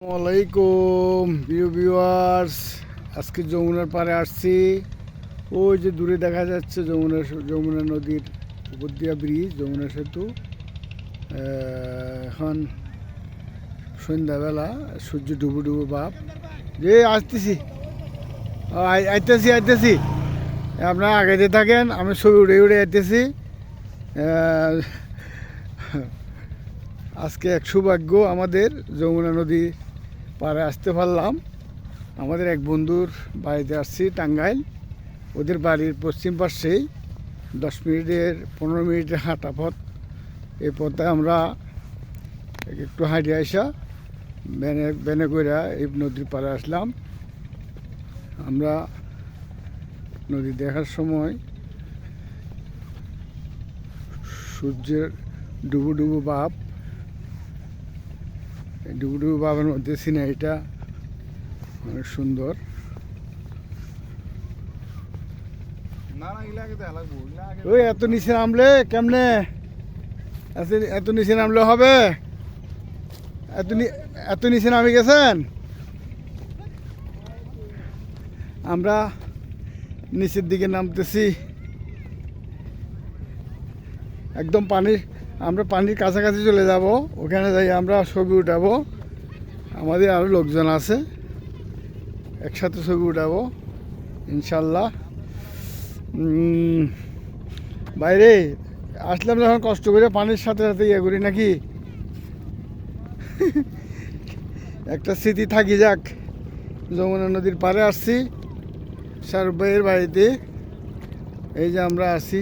আসসালামাইকুম প্রিয় ভিউয়ার্স, আজকে যমুনার পাড়ে আসছি। ওই যে দূরে দেখা যাচ্ছে যমুনা নদীর উপর দিয়া ব্রিজ, যমুনা সেতু। এখন সন্ধ্যাবেলা, সূর্য ডুবু ডুবু ভাব। যে আসতেছি, আইতেছি। আপনারা আগে দিয়ে থাকেন, আমি ছবি উড়ে উড়ে আইতেছি। আজকে এক সৌভাগ্য আমাদের, যমুনা নদী পাড়ে আসতে পারলাম। আমাদের এক বন্ধুর বাড়িতে আসছি, টাঙ্গাইল। ওদের বাড়ির পশ্চিম পাশেই 15 মিনিটের হাঁটা পথ। এই পথে আমরা একটু হাঁটে আসা ব্যানে করে এই নদীর পাড়ে আসলাম। আমরা নদী দেখার সময় সূর্যের ডুবু ডুবু ভাব, ডুবু ডুবু ভাবের মধ্যে সিনারিটা অনেক সুন্দর। ওই এত নিচে নামলে কেমনে? এত নিচে নামলে হবে? এত নিচে নামে গেছেন? আমরা নিচের দিকে নামতেছি, একদম আমরা পানির কাছাকাছি চলে যাব। ওখানে যাই আমরা ছবি উঠাবো। আমাদের আরও লোকজন আছে, একসাথে ছবি উঠাবো ইনশাল্লাহ। বাইরে আসলাম যখন কষ্ট করে পানির সাথে সাথে ইয়ে করি নাকি, একটা স্মৃতি থাকি যাক। যমুনা নদীর পাড়ে আসছি শাহরুখ ভাইয়ের বাড়িতে। এই যে আমরা আছি।